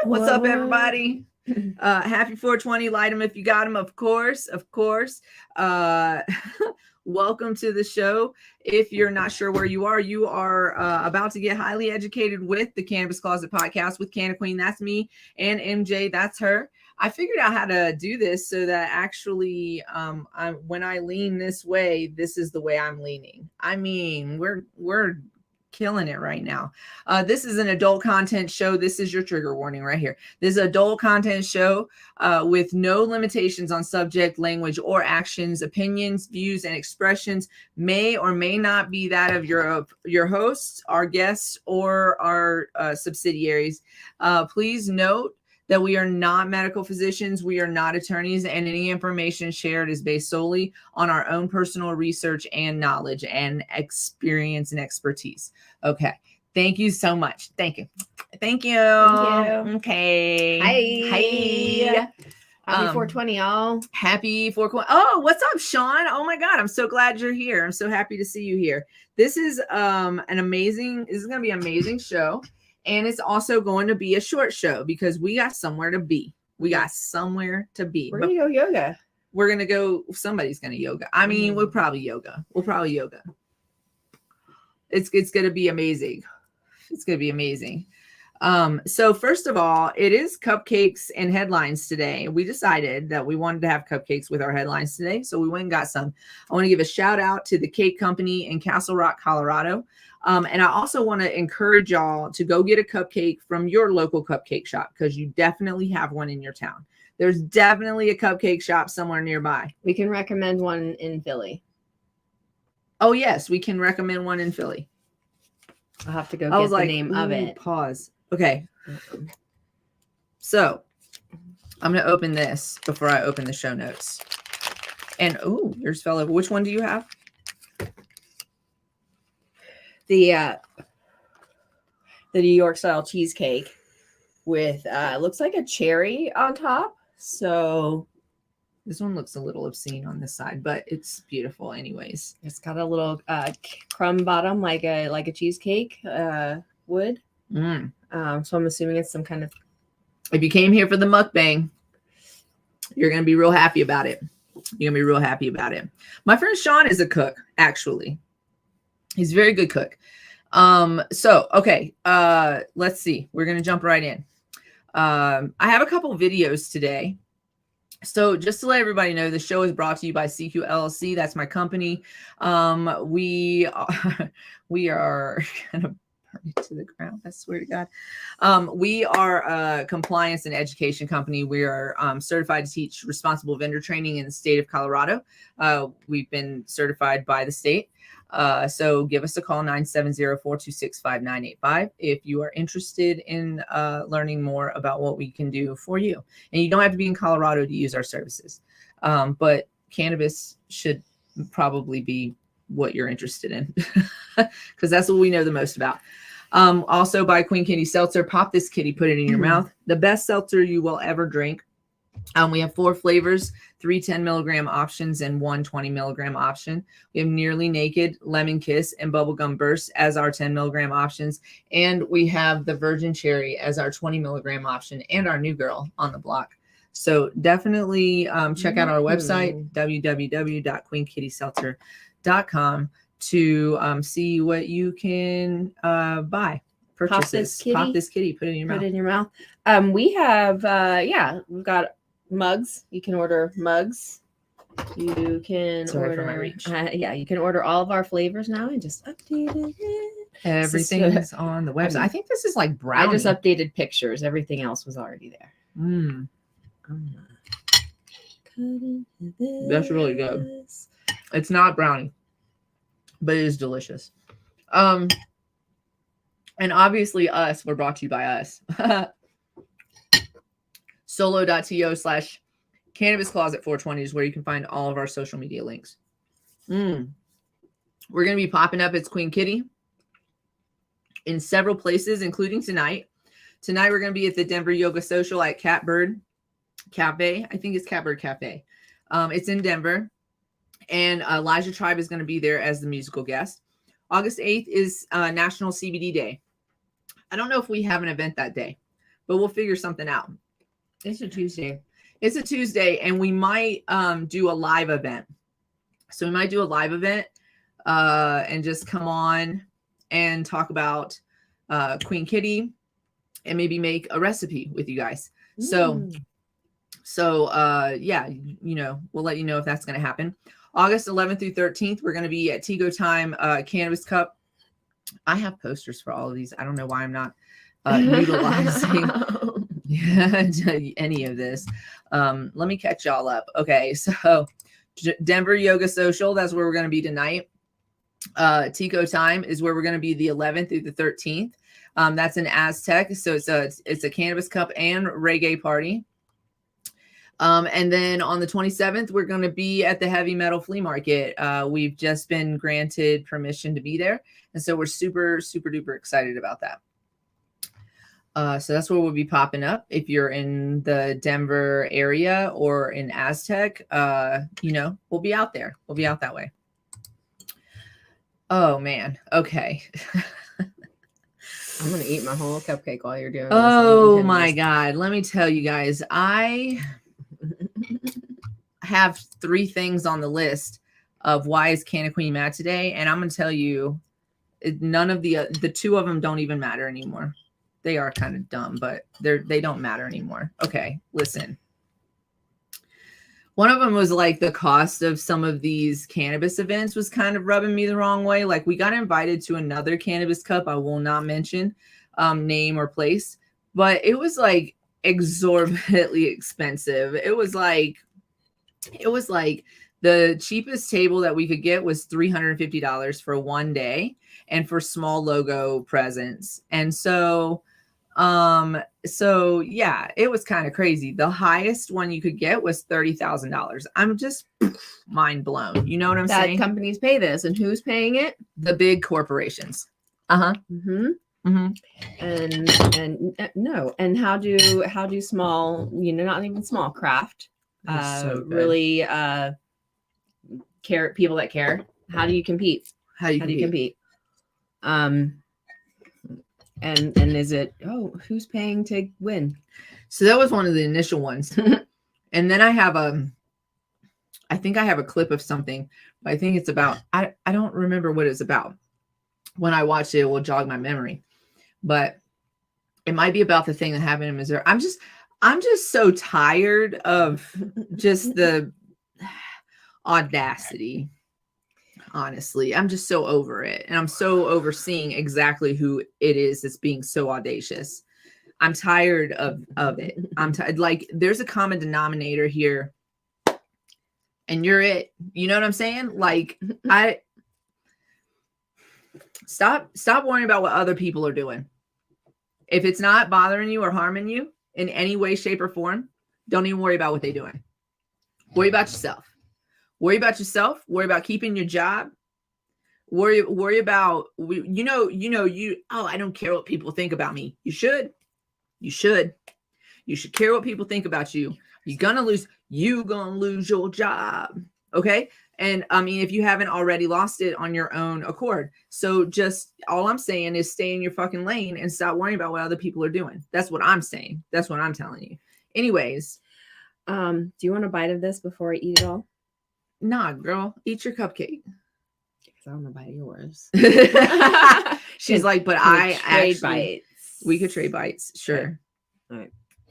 What's up, everybody? Happy 420. Light them if you got them, of course. Welcome to the show. If you're not sure where you are about to get highly educated with the Cannabis Closet podcast with Canna Queen. That's me, and MJ, that's her. I figured out how to do this so that actually when I lean this way, this is the way I'm leaning. I mean, we're killing it right now. This is an adult content show. This is your trigger warning right here. This is an adult content show with no limitations on subject, language, or actions. Opinions, views, and expressions may or may not be that of your hosts, our guests, or our subsidiaries. Please note that we are not medical physicians, we are not attorneys, and any information shared is based solely on our own personal research and knowledge and experience and expertise. Okay. Thank you so much. Thank you. Okay. Hi. Happy 420, y'all. Happy 420. Oh, what's up, Sean? Oh my God. I'm so glad you're here. I'm so happy to see you here. This is this is going to be an amazing show. And it's also going to be a short show because we got somewhere to be. We're going to go yoga. We're going to go. Somebody's going to yoga. I mean, we'll probably yoga. It's going to be amazing. So first of all, it is Cupcakes and Headlines today. We decided that we wanted to have cupcakes with our headlines today. So we went and got some. I want to give a shout out to the Cake Company in Castle Rock, Colorado. And I also want to encourage y'all to go get a cupcake from your local cupcake shop because you definitely have one in your town. There's definitely a cupcake shop somewhere nearby. We can recommend one in Philly. Oh, yes, we can recommend one in Philly. I'll have to go get the name of it. Pause. Okay. So I'm going to open this before I open the show notes. And, yours fell over. Which one do you have? The New York style cheesecake with looks like a cherry on top. So this one looks a little obscene on this side, but it's beautiful anyways. It's got a little crumb bottom like a cheesecake would. So I'm assuming it's some kind of. If you came here for the mukbang, you're gonna be real happy about it. My friend Sean is a cook, actually. He's a very good cook. Okay. Let's see. We're going to jump right in. I have a couple videos today. So just to let everybody know, the show is brought to you by CQ LLC. That's my company. We are kind of burn it to the ground. I swear to God. We are a compliance and education company. We are certified to teach responsible vendor training in the state of Colorado. We've been certified by the state. So give us a call, 970-426-5985 if you are interested in learning more about what we can do for you. And you don't have to be in Colorado to use our services. But cannabis should probably be what you're interested in because that's what we know the most about. Also by Queen Kitty Seltzer. Pop this kitty, put it in your mouth. The best seltzer you will ever drink. We have 4 flavors, 3 10 milligram options, and 1 20 milligram option. We have Nearly Naked, Lemon Kiss, and Bubblegum Burst as our 10 milligram options. And we have the Virgin Cherry as our 20 milligram option and our new girl on the block. So definitely check out our website, www.queenkittyseltzer.com, to see what you can buy. Purchases. Pop this kitty, put it in your mouth. Put it in your mouth. We have, we've got mugs. You can order mugs. You can order, you can order all of our flavors now. I just updated it. Everything's on the website. I think this is like brownie. I just updated pictures. Everything else was already there. That's really good. It's not brownie, but it is delicious. And obviously we're brought to you by us. Solo.to/Cannabis Closet 420 is where you can find all of our social media links. We're going to be popping up as Queen Kitty in several places, including tonight. Tonight, we're going to be at the Denver Yoga Social at Catbird Cafe. I think it's Catbird Cafe. It's in Denver. And Elijah Tribe is going to be there as the musical guest. August 8th is National CBD Day. I don't know if we have an event that day, but we'll figure something out. It's a Tuesday. It's a Tuesday, and we might do a live event. So we might do a live event and just come on and talk about Queen Kitty and maybe make a recipe with you guys. So yeah, we'll let you know if that's going to happen. August 11th through 13th, we're going to be at Tigo Time Cannabis Cup. I have posters for all of these. I don't know why I'm not utilizing any of this. Let me catch y'all up. Okay, so Denver Yoga Social, that's where we're going to be tonight. Tico Time is where we're going to be the 11th through the 13th. That's in Aztec. So it's a cannabis cup and reggae party. And then on the 27th, we're going to be at the Heavy Metal Flea Market. We've just been granted permission to be there. And so we're super, super duper excited about that. So that's where we'll be popping up. If you're in the Denver area or in Aztec, we'll be out there. We'll be out that way. Oh, man. Okay. I'm going to eat my whole cupcake while you're doing this. Oh, my God. Let me tell you guys, I have 3 things on the list of why is Canna Queen mad today. And I'm going to tell you, none of the 2 of them don't even matter anymore. They are kind of dumb, but they don't matter anymore. Okay, listen. One of them was like the cost of some of these cannabis events was kind of rubbing me the wrong way. Like we got invited to another cannabis cup. I will not mention name or place, but it was like exorbitantly expensive. It was like the cheapest table that we could get was $350 for one day and for small logo presents. And so yeah, it was kind of crazy. The highest one you could get was $30,000. I'm just mind blown. You know what I'm saying? That companies pay this, and who's paying it? The big corporations. And no. And how do small, not even small craft, really care, people that care? How do you compete? How do you compete? And is it, who's paying to win? So that was one of the initial ones. And then I think I have a clip of something, but I think it's about, I don't remember what it's about. When I watched it will jog my memory, but it might be about the thing that happened in Missouri. I'm just so tired of just the audacity. Honestly, I'm just so over it. And I'm so overseeing exactly who it is that's being so audacious. I'm tired of it. Like there's a common denominator here and you're it. You know what I'm saying? Like stop worrying about what other people are doing. If it's not bothering you or harming you in any way, shape, or form, don't even worry about what they're doing. Worry about yourself. Worry about yourself. Worry about keeping your job. Worry about, I don't care what people think about me. You should care what people think about you. You're gonna lose. You gonna lose your job. Okay. And I mean, if you haven't already lost it on your own accord. So just all I'm saying is stay in your fucking lane and stop worrying about what other people are doing. That's what I'm saying. That's what I'm telling you. Anyways. Do you want a bite of this before I eat it all? Nah, girl, eat your cupcake. Because I want to bite yours. She's like, but I trade actually, bites. We could trade bites. Sure. Okay.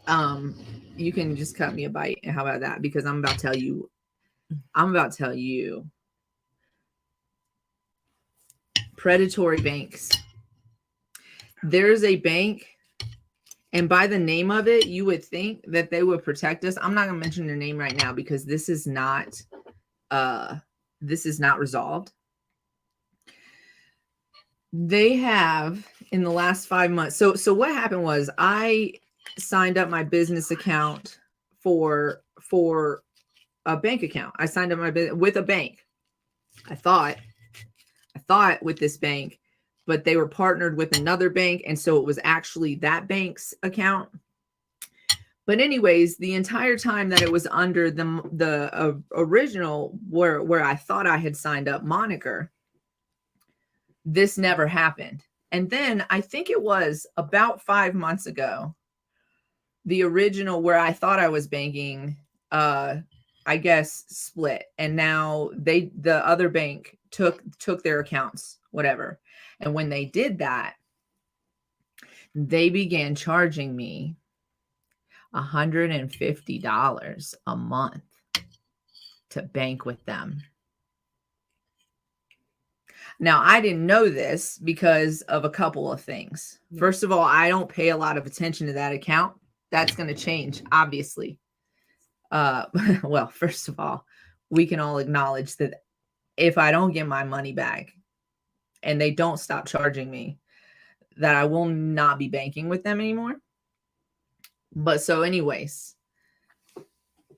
All right. You can just cut me a bite. And how about that? Because I'm about to tell you predatory banks. There's a bank, and by the name of it, you would think that they would protect us. I'm not gonna mention their name right now because this is not resolved. They have in the last 5 months. So what happened was I signed up my business account for a bank account. I signed up my business with a bank. I thought with this bank, but they were partnered with another bank, and so it was actually that bank's account. But anyways, the entire time that it was under the original where I thought I had signed up moniker, this never happened. And then I think it was about 5 months ago, the original where I thought I was banking, I guess split. And now the other bank took their accounts, whatever. And when they did that, they began charging me $150 a month to bank with them. Now, I didn't know this because of a couple of things. First of all, I don't pay a lot of attention to that account. That's going to change, obviously. Well, first of all, we can all acknowledge that if I don't get my money back and they don't stop charging me, that I will not be banking with them anymore. But so anyways,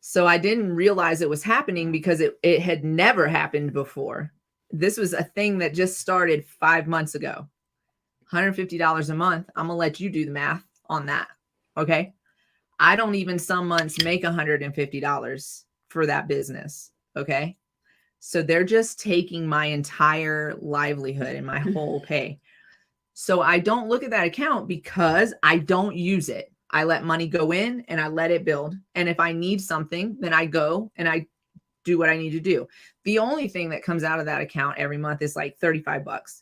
so I didn't realize it was happening because it had never happened before. This was a thing that just started 5 months ago. $150 a month. I'm going to let you do the math on that. Okay. I don't even some months make $150 for that business. Okay. So they're just taking my entire livelihood and my whole pay. So I don't look at that account because I don't use it. I let money go in and I let it build. And if I need something, then I go and I do what I need to do. The only thing that comes out of that account every month is like $35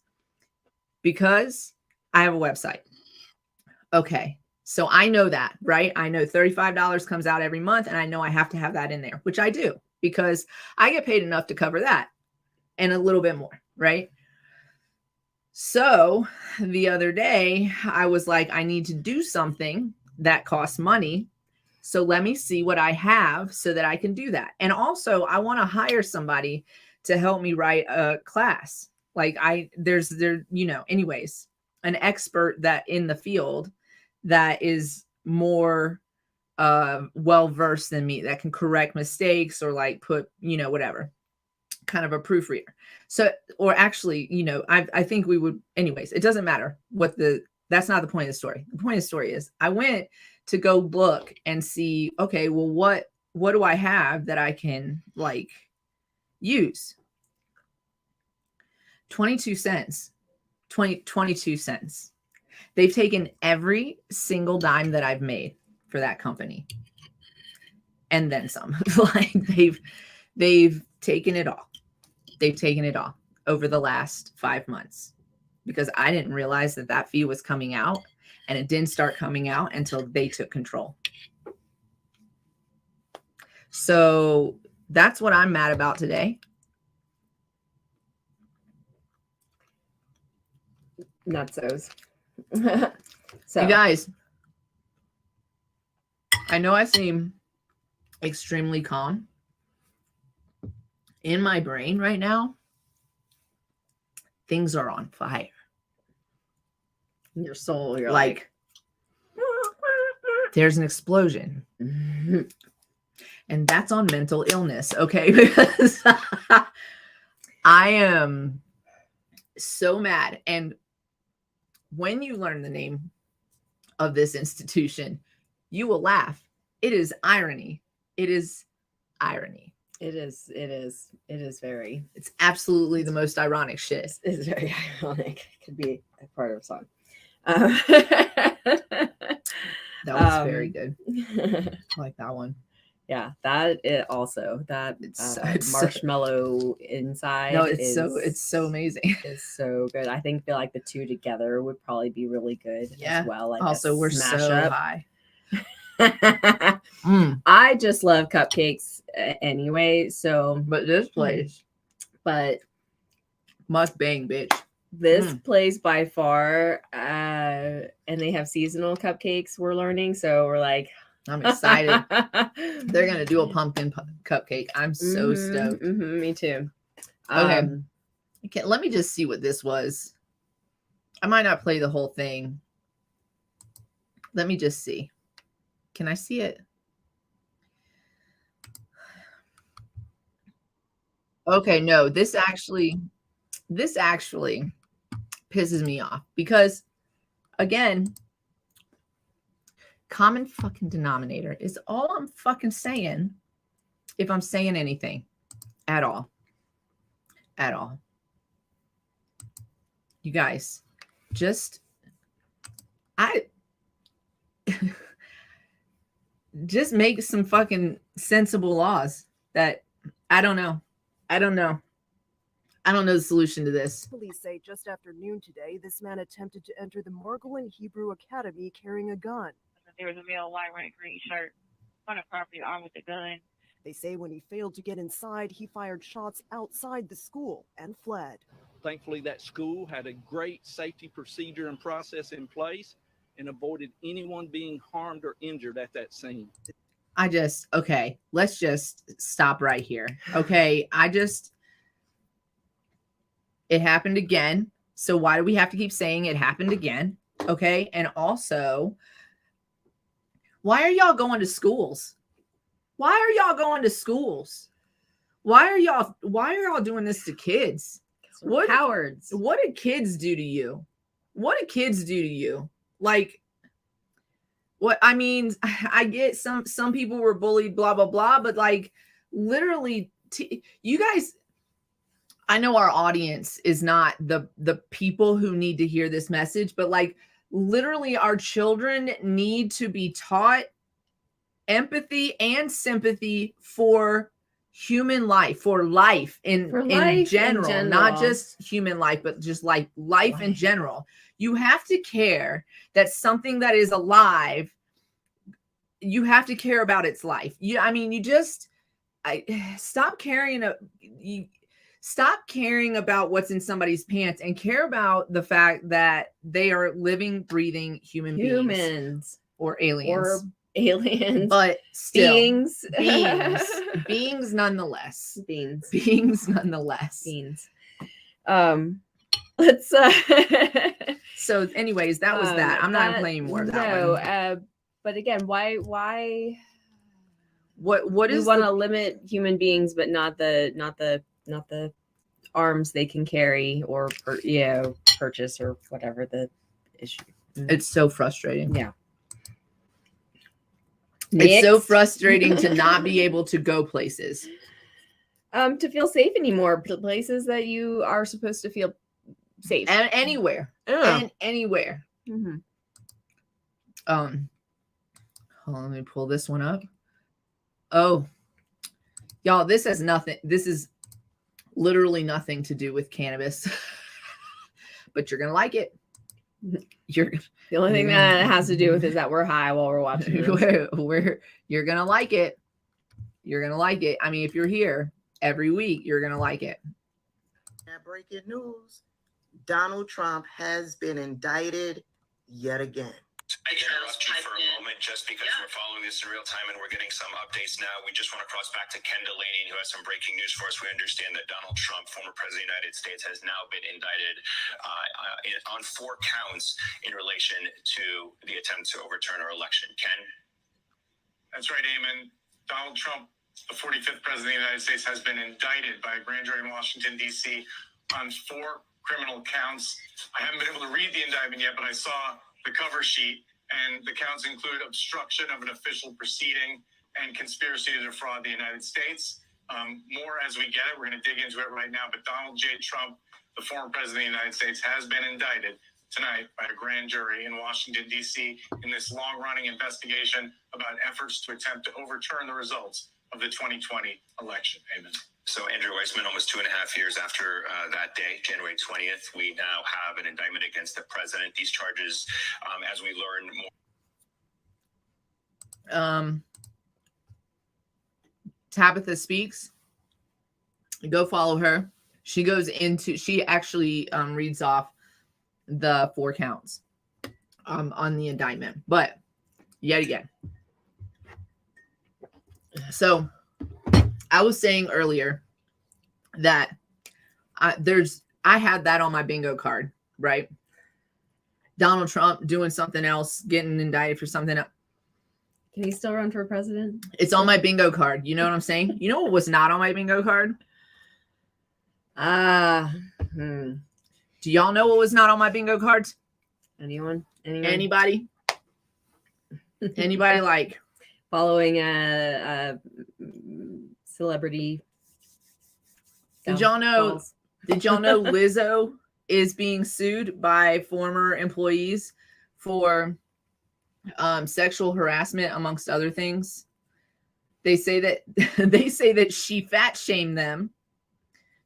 because I have a website. Okay. So I know that, right? I know $35 comes out every month and I know I have to have that in there, which I do because I get paid enough to cover that and a little bit more, right? So the other day I was like, I need to do something that costs money. So let me see what I have so that I can do that. And also I want to hire somebody to help me write a class. Like anyways, an expert that in the field that is more well-versed than me, that can correct mistakes or like put, whatever, kind of a proofreader. So, or actually, I think we would, anyways, it doesn't matter that's not the point of the story. The point of the story is I went to go look and see, okay, well, what do I have that I can like use? 22 cents. They've taken every single dime that I've made for that company. And then some. Like they've taken it all. They've taken it all over the last 5 months because I didn't realize that fee was coming out, and it didn't start coming out until they took control. So that's what I'm mad about today. Nutsos. So you guys, I know I seem extremely calm. In my brain right now, things are on fire. In your soul, you're like there's an explosion. And that's on mental illness, okay? Because I am so mad. And when you learn the name of this institution, you will laugh. It is irony. It is irony. It is very. It's absolutely the most ironic shit. It's very ironic. It could be a part of a song. That was very good. I like that one. Yeah, that it also that it's marshmallow inside. No, it's so amazing. It's so good. I feel like the two together would probably be really good as well. Like also, we're so high. I just love cupcakes anyway. So, but this place, must bang, bitch. This place by far, and they have seasonal cupcakes. We're learning, so we're like, I'm excited. They're gonna do a pumpkin cupcake. I'm so stoked. Me too. Okay, let me just see what this was. I might not play the whole thing. Let me just see. Can I see it? Okay, no, this actually pisses me off because, again, common fucking denominator is all I'm fucking saying if I'm saying anything at all. At all. You guys, just just make some fucking sensible laws that I don't know the solution to this. Police say just after noon today, this man attempted to enter the Margolin Hebrew Academy carrying a gun. There was a male white wearing green shirt on a property armed with a gun. They say when he failed to get inside, he fired shots outside the school and fled. Thankfully, that school had a great safety procedure and process in place and avoided anyone being harmed or injured at that scene. Okay, let's just stop right here. Okay, it happened again. So why do we have to keep saying it happened again? Okay, and also, why are y'all going to schools? Why are y'all going to schools? Why are y'all doing this to kids? What cowards? What did kids do to you? What do kids do to you? Like, what I mean, I get some people were bullied, blah blah blah, but like literally, you guys. I know our audience is not the people who need to hear this message, but like literally, our children need to be taught empathy and sympathy for human life, for life in general, not just human life, but just like life in general. You have to care that something that is alive, you have to care about its life. Stop caring about what's in somebody's pants and care about the fact that they are living, breathing humans or aliens. But still, beings nonetheless. Beings nonetheless. Let's So anyways, that was that. I'm not playing more of that one. But again, why what is we want to limit human beings but not the arms they can carry or purchase or whatever the issue. It's so frustrating. Yeah. It's so frustrating to not be able to go places. To feel safe anymore. Places that you are supposed to feel safe. And anywhere. And anywhere. Mm-hmm. Hold on, let me pull this one up. Oh, y'all, this has nothing. This is literally nothing to do with cannabis, but you're gonna like it. The only thing that has to do with is that we're high while we're watching. You're gonna like it. You're gonna like it. I mean, if you're here every week, you're gonna like it. Breaking news: Donald Trump has been indicted yet again. I interrupt you for a moment just because we're following this in real time and we're getting some updates now. We just want to cross back to Ken Delaney, who has some breaking news for us. We understand that Donald Trump, former president of the United States, has now been indicted on 4 counts in relation to the attempt to overturn our election. Ken? That's right, Eamon. Donald Trump, the 45th president of the United States, has been indicted by a grand jury in Washington, D.C. on 4 criminal counts. I haven't been able to read the indictment yet, but I saw the cover sheet, and the counts include obstruction of an official proceeding, and conspiracy to defraud the United States. More as we get it. We're going to dig into it right now. But Donald J. Trump, the former president of the United States, has been indicted tonight by a grand jury in Washington, D.C. in this long-running investigation about efforts to attempt to overturn the results of the 2020 election. Amen. So Andrew Weissman, almost 2.5 years after that day, January 20th, we now have an indictment against the president. These charges, as we learn more. Tabitha Speaks. Go follow her. She actually reads off the 4 counts on the indictment. But yet again. So I was saying earlier that I had that on my bingo card, right? Donald Trump doing something else, getting indicted for something else. Can he still run for president? It's on my bingo card. You know what I'm saying? You know what was not on my bingo card? Do y'all know what was not on my bingo cards? Anyone? Anybody? Anybody like following a celebrity? Did y'all know Lizzo is being sued by former employees for sexual harassment, amongst other things? They say that she fat shamed them,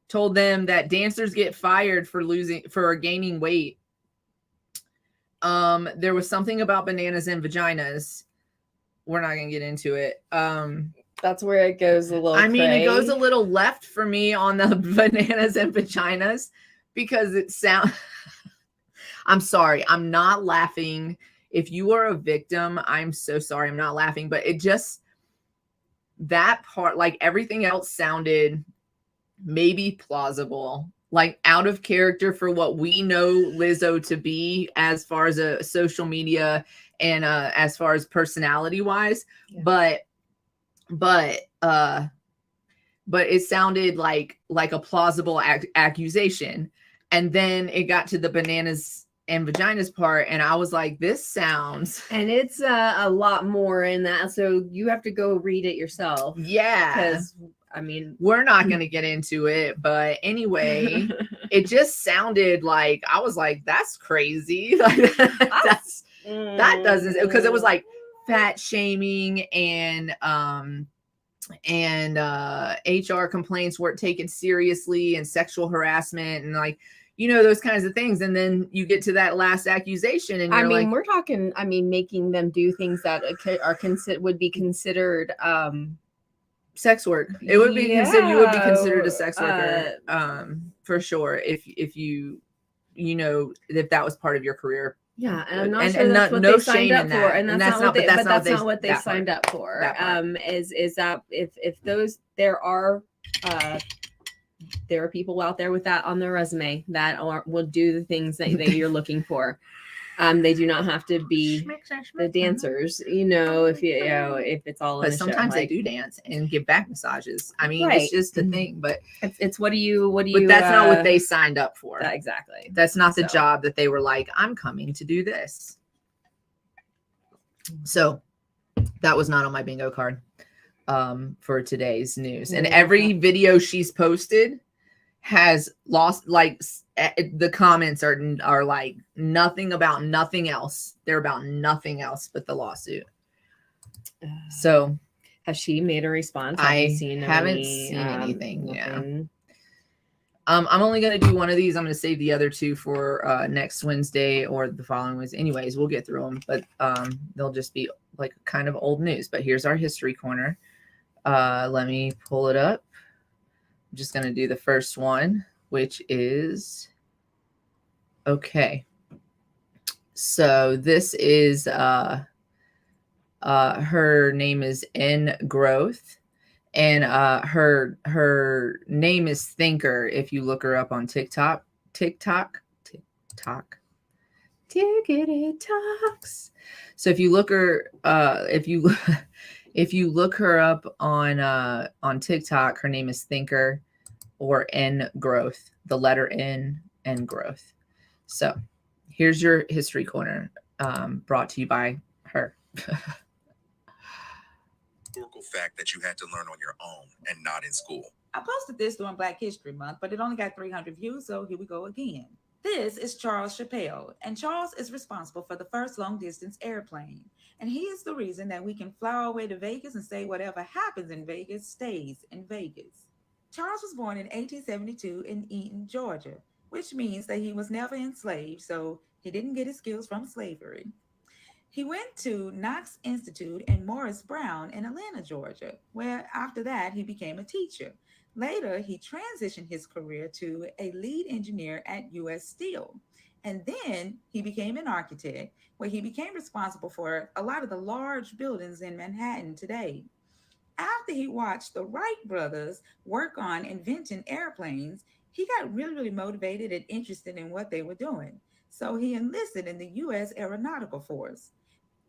told them that dancers get fired for gaining weight. There was something about bananas and vaginas. We're not gonna get into it. That's where it goes a little. It goes a little left for me on the bananas and vaginas because it sounds. I'm sorry, I'm not laughing. If you are a victim, I'm so sorry. I'm not laughing, but it just, that part, like everything else sounded maybe plausible, like out of character for what we know Lizzo to be as far as a social media and as far as personality wise. Yeah. But it sounded like a plausible accusation. And then it got to the bananas and vaginas part, and I was like, this sounds, and it's a lot more in that, so you have to go read it yourself. Yeah, because we're not going to get into it, but anyway, it just sounded like, I was like, that's crazy. Like that doesn't, because it was like fat shaming and HR complaints weren't taken seriously and sexual harassment and like, you know, those kinds of things. And then you get to that last accusation and you're like, we're talking, making them do things that would be considered sex work. It would be considered, you would be considered a sex worker for sure if you know, if that was part of your career. Yeah, and I'm not sure that's what they signed up for, and that's not what they signed up for. Is that if those there are people out there with that on their resume that will do the things that you're looking for. They do not have to be the dancers, if it's all in the sometimes show. They do dance and give back massages. It's just a thing, but it's what do you but that's not what they signed up for. Exactly. That's not the job that they were like, I'm coming to do this. So that was not on my bingo card for today's news. And every video she's posted has lost, like, the comments are like nothing about nothing else. They're about nothing else but the lawsuit. So has she made a response? I haven't seen anything. Yeah. I'm only going to do one of these. I'm going to save the other two for next Wednesday or the following Wednesday. Anyways, we'll get through them, but they'll just be like kind of old news. But here's our history corner. Let me pull it up. I'm just going to do the first one, which is, okay. So this is, her name is N Growth, and her name is Thinker. If you look her up on TikTok, Tickety Talks. So if you look her, if you look her up on TikTok, her name is Thinker or N Growth, the letter N and Growth. So here's your history corner, brought to you by her. historical fact that you had to learn on your own and not in school. I posted this during Black History Month, but it only got 300 views, so here we go again. This is Charles Chappelle, and Charles is responsible for the first long-distance airplane. And he is the reason that we can fly our way to Vegas and say whatever happens in Vegas stays in Vegas. Charles was born in 1872 in Eaton, Georgia, which means that he was never enslaved, so he didn't get his skills from slavery. He went to Knox Institute and Morris Brown in Atlanta, Georgia, where after that he became a teacher. Later, he transitioned his career to a lead engineer at U.S. Steel. And then he became an architect, where he became responsible for a lot of the large buildings in Manhattan today. After he watched the Wright brothers work on inventing airplanes, he got really motivated and interested in what they were doing. So he enlisted in the U.S. Aeronautical Force.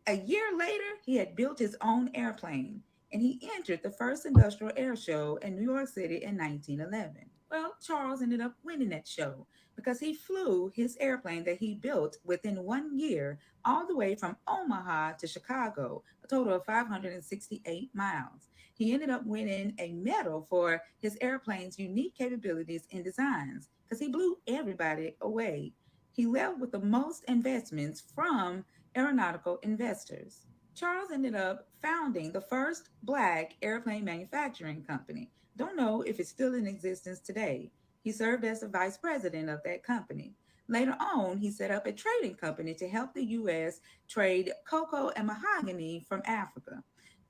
A year later, he had built his own airplane, and he entered the first industrial air show in New York City in 1911. Well, Charles ended up winning that show because he flew his airplane that he built within 1 year all the way from Omaha to Chicago, a total of 568 miles. He ended up winning a medal for his airplane's unique capabilities and designs because he blew everybody away. He left with the most investments from aeronautical investors. Charles ended up founding the first Black airplane manufacturing company. Don't know if it's still in existence today. He served as the vice president of that company. Later on, he set up a trading company to help the U.S. trade cocoa and mahogany from Africa.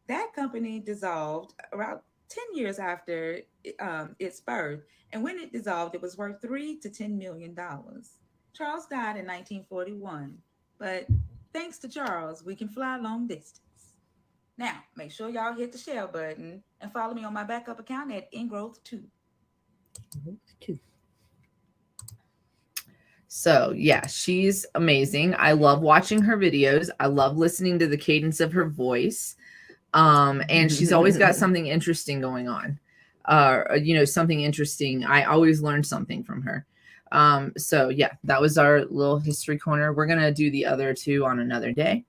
That company dissolved around 10 years after its birth, and when it dissolved, it was worth $3 to $10 million. Charles died in 1941, but thanks to Charles, we can fly long distance. Now, make sure y'all hit the share button and follow me on my backup account at Ingrowth2. So yeah, she's amazing. I love watching her videos. I love listening to the cadence of her voice. And she's always got something interesting going on. Something interesting. I always learn something from her. So yeah, that was our little history corner. We're going to do the other two on another day.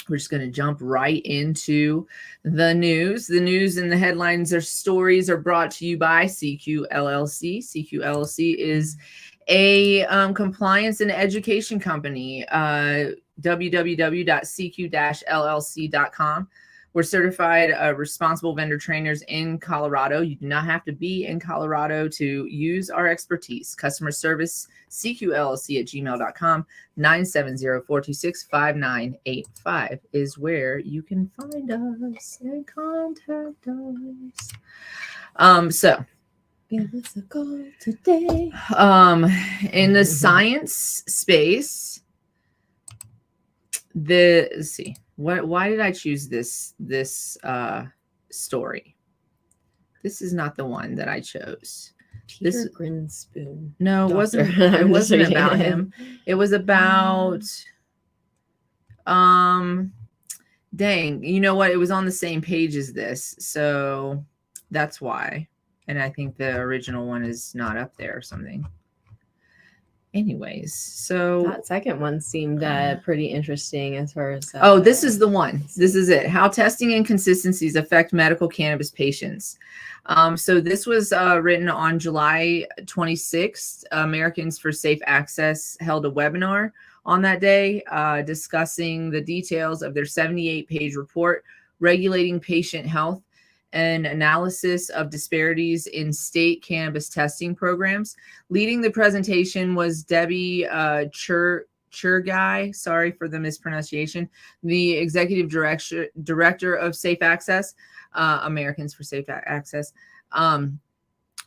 We're just going to jump right into the news. The news and the headlines or stories are brought to you by CQ LLC. CQ LLC is a compliance and education company. www.cq-llc.com. We're certified responsible vendor trainers in Colorado. You do not have to be in Colorado to use our expertise. Customer service, cqllc@gmail.com. 970-426-5985 is where you can find us and contact us. So give us a call today. In the science space, let's see. Why did I choose this story? This is not the one that I chose. Peter Grinspoon. No, it wasn't. It wasn't about him. It was about. Dang, you know what? It was on the same page as this, so that's why. And I think the original one is not up there or something. Anyways, so that second one seemed pretty interesting as far as this is the one. This is it. How testing inconsistencies affect medical cannabis patients. So this was written on July 26th. Americans for Safe Access held a webinar on that day discussing the details of their 78-page report regulating patient health and analysis of disparities in state cannabis testing programs. Leading the presentation was Debbie Churgai, sorry for the mispronunciation, the executive director of Safe Access, Americans for Safe Access,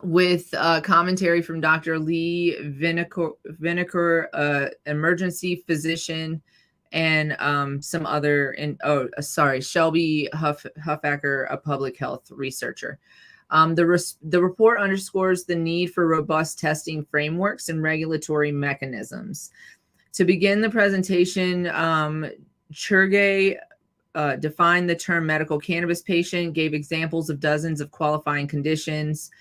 with commentary from Dr. Lee Vineker, emergency physician, and some other, Shelby Huffacker, a public health researcher. The report underscores the need for robust testing frameworks and regulatory mechanisms. To begin the presentation, Churgai defined the term medical cannabis patient, gave examples of dozens of qualifying conditions,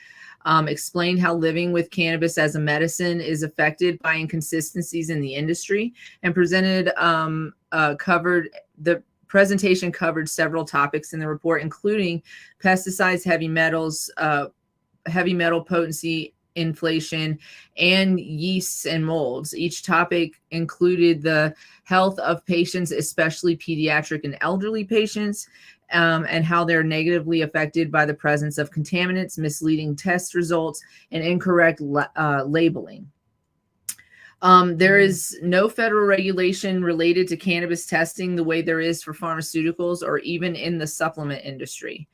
explained how living with cannabis as a medicine is affected by inconsistencies in the industry, and presented presentation covered several topics in the report, including pesticides, heavy metals, heavy metal potency, inflation, and yeasts and molds. Each topic included the health of patients, especially pediatric and elderly patients, and how they're negatively affected by the presence of contaminants, misleading test results, and incorrect labeling. There is no federal regulation related to cannabis testing the way there is for pharmaceuticals or even in the supplement industry.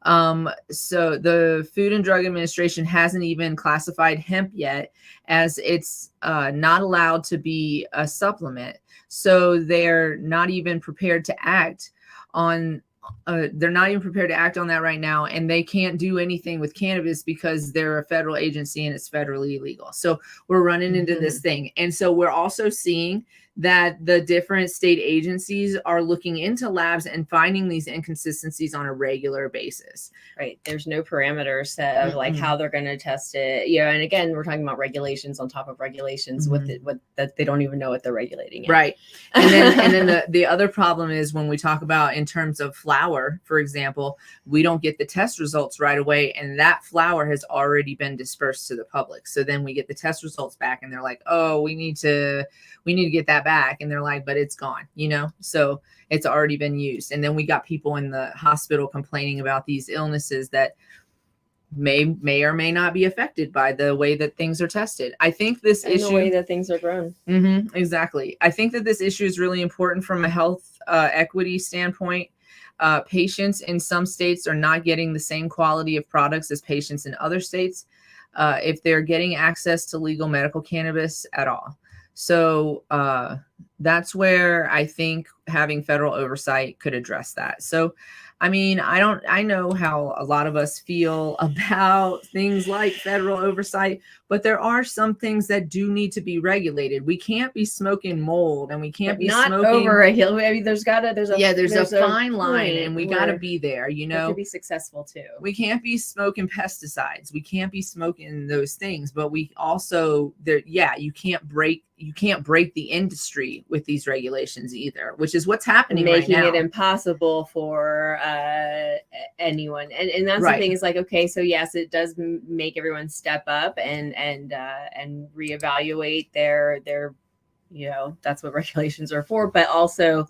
So the Food and Drug Administration hasn't even classified hemp yet, as it's not allowed to be a supplement. So they're not even prepared to act on that right now, and they can't do anything with cannabis because they're a federal agency and it's federally illegal. So we're running into this thing. And so we're also seeing that the different state agencies are looking into labs and finding these inconsistencies on a regular basis. Right. There's no parameters set of like how they're going to test it. Yeah. And again, we're talking about regulations on top of regulations with that they don't even know what they're regulating yet. Right. And then the other problem is when we talk about in terms of flour, for example, we don't get the test results right away. And that flour has already been dispersed to the public. So then we get the test results back and they're like, oh, we need to get that back. And they're like, but it's gone, so it's already been used. And then we got people in the hospital complaining about these illnesses that may or may not be affected by the way that things are tested. I think this issue, the way that things are grown. Exactly. I think that this issue is really important from a health equity standpoint. Patients in some states are not getting the same quality of products as patients in other states if they're getting access to legal medical cannabis at all. So that's where I think having federal oversight could address that. So, I mean, I know how a lot of us feel about things like federal oversight, but there are some things that do need to be regulated. We can't be smoking mold, and we can't be smoking over-regulated. I mean, there's a fine line, and we got to be there, to be successful too. We can't be smoking pesticides. We can't be smoking those things, but we also you can't break the industry with these regulations either, which is what's happening right now. Making it impossible for anyone. And that's the thing, is like, okay, so yes, it does make everyone step up and reevaluate their that's what regulations are for, but also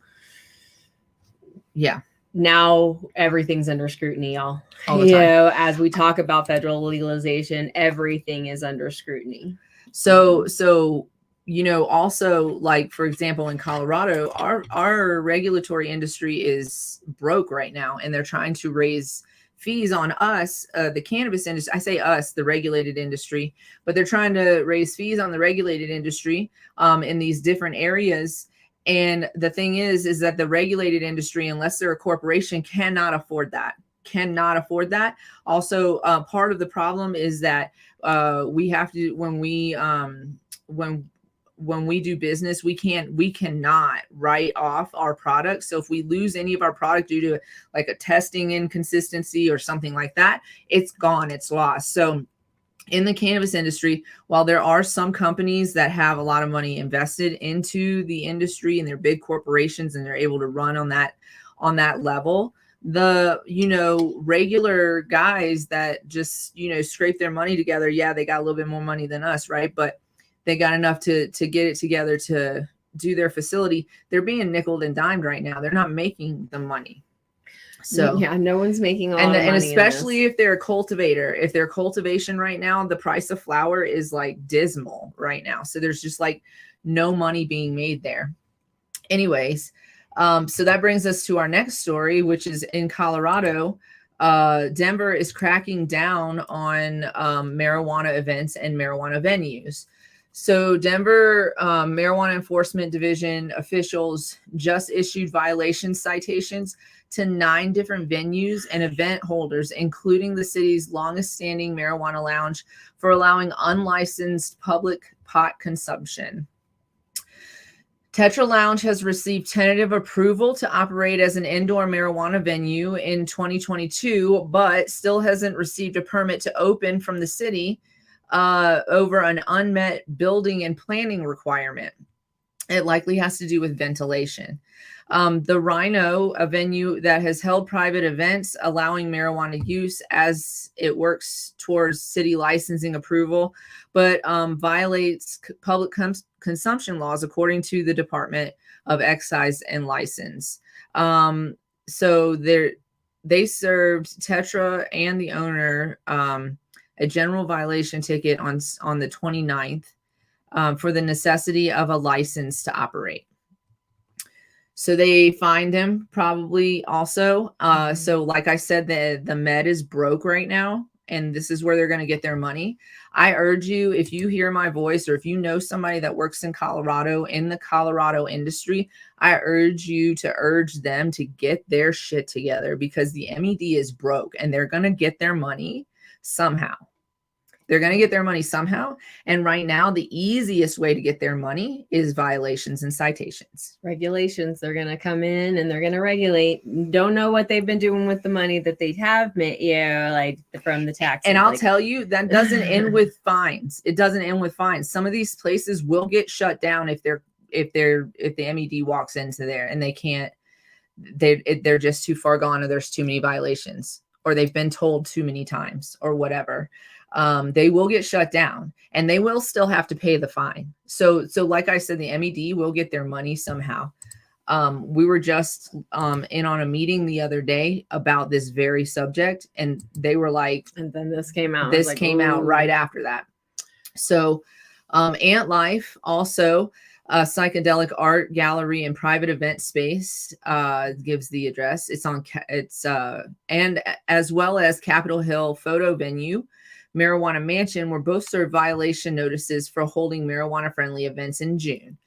now everything's under scrutiny, y'all. All the time. As we talk about federal legalization, everything is under scrutiny. So also, like, for example, in Colorado, our regulatory industry is broke right now, and they're trying to raise fees on us, the cannabis industry. I say us, the regulated industry, but they're trying to raise fees on the regulated industry in these different areas. And the thing is that the regulated industry, unless they're a corporation, cannot afford that. Also, part of the problem is that we have to, when we do business, we cannot write off our product. So if we lose any of our product due to like a testing inconsistency or something like that, it's gone, it's lost. So in the cannabis industry, while there are some companies that have a lot of money invested into the industry and they're big corporations and they're able to run on that level, the regular guys that just scrape their money together, they got a little bit more money than us, right? But they got enough to get it together to do their facility. They're being nickeled and dimed right now. They're not making the money. So no one's making a lot of money. And especially if they're a cultivator, if their cultivation right now, the price of flour is like dismal right now. So there's just like no money being made there. Anyways, so that brings us to our next story, which is in Colorado. Denver is cracking down on marijuana events and marijuana venues. So Denver Marijuana Enforcement Division officials just issued violation citations to 9 different venues and event holders, including the city's longest standing marijuana lounge, for allowing unlicensed public pot consumption. Tetra Lounge has received tentative approval to operate as an indoor marijuana venue in 2022, but still hasn't received a permit to open from the city over an unmet building and planning requirement. It likely has to do with ventilation. The Rhino, a venue that has held private events allowing marijuana use as it works towards city licensing approval, but violates public consumption laws according to the Department of Excise and License. So they served Tetra and the owner a general violation ticket on the 29th for the necessity of a license to operate. So they fined him probably also. So like I said, the med is broke right now, and this is where they're going to get their money. I urge you, if you hear my voice or if you know somebody that works in Colorado, in the Colorado industry, I urge you to urge them to get their shit together, because the MED is broke and they're going to get their money somehow. They're going to get their money somehow. And right now, the easiest way to get their money is violations and citations. Regulations. They're going to come in and they're going to regulate. Don't know what they've been doing with the money that they have made, like from the taxes. And I'll tell you, that doesn't end with fines. It doesn't end with fines. Some of these places will get shut down if the MED walks into there and they can't, they're just too far gone, or there's too many violations, or they've been told too many times, or whatever. They will get shut down, and they will still have to pay the fine. So like I said, the MED will get their money somehow. We were just in on a meeting the other day about this very subject, and they were like, and then this came out. This came out right after that. So Ant Life, also a psychedelic art gallery and private event space, gives the address. And as well as Capitol Hill Photo Venue, Marijuana Mansion, were both served violation notices for holding marijuana-friendly events in June.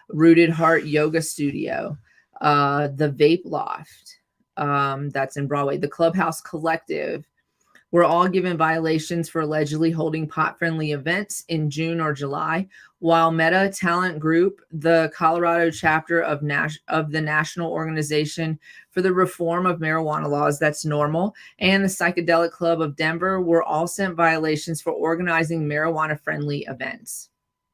Rooted Heart Yoga Studio, the Vape Loft, that's in Broadway, the Clubhouse Collective, were all given violations for allegedly holding pot-friendly events in June or July, while Meta Talent Group, the Colorado chapter of the National Organization for the Reform of Marijuana Laws, that's NORML, and the Psychedelic Club of Denver were all sent violations for organizing marijuana-friendly events.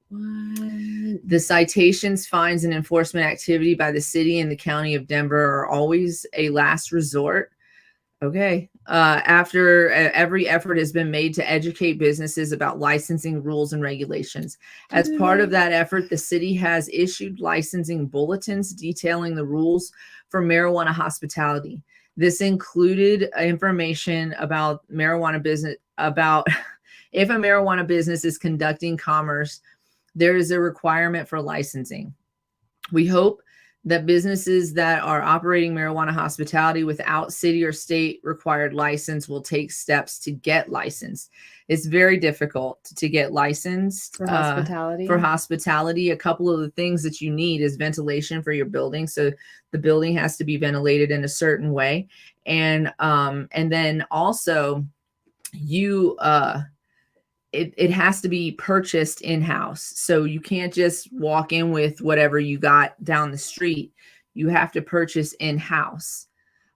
What? The citations, fines, and enforcement activity by the city and the county of Denver are always a last resort. Okay. After every effort has been made to educate businesses about licensing rules and regulations. As part of that effort, the city has issued licensing bulletins detailing the rules for marijuana hospitality. This included information about marijuana business, about if a marijuana business is conducting commerce, there is a requirement for licensing. We hope that businesses that are operating marijuana hospitality without city or state required license will take steps to get licensed. It's very difficult to get licensed for hospitality. A couple of the things that you need is ventilation for your building. So the building has to be ventilated in a certain way. And then also it has to be purchased in-house. So you can't just walk in with whatever you got down the street. You have to purchase in-house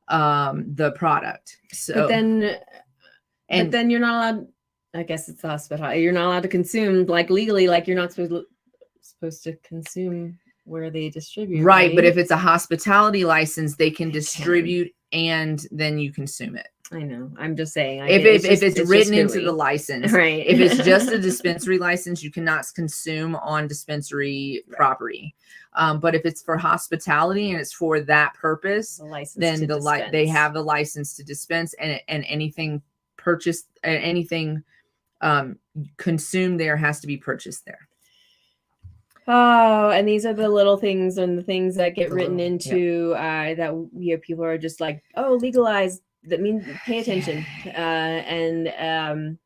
the product. So but then you're not allowed, I guess it's the hospital, you're not allowed to consume like legally, like you're not supposed to consume where they distribute. Right. But if it's a hospitality license, they can distribute and then you consume it. I know. I'm just saying. If it's written into the license, right? If it's just a dispensary license, you cannot consume on dispensary property. But if it's for hospitality and it's for that purpose, then they have the license to dispense, and anything purchased, anything consumed there has to be purchased there. Oh, and these are the little things and the things that get written into that people are just like, oh, legalized. That means pay attention, and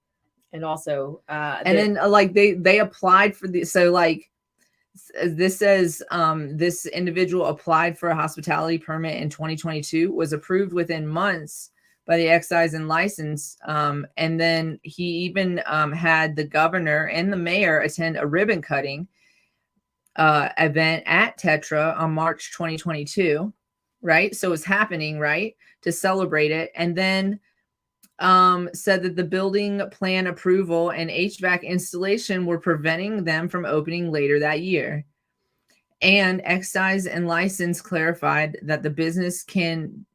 also and then like they applied for the, so like this says this individual applied for a hospitality permit in 2022, was approved within months by the excise and license, and then he even had the governor and the mayor attend a ribbon cutting event at Tetra on March 2022. Right. So it's happening, right, to celebrate it. And then said that the building plan approval and HVAC installation were preventing them from opening later that year. And excise and license clarified that the business can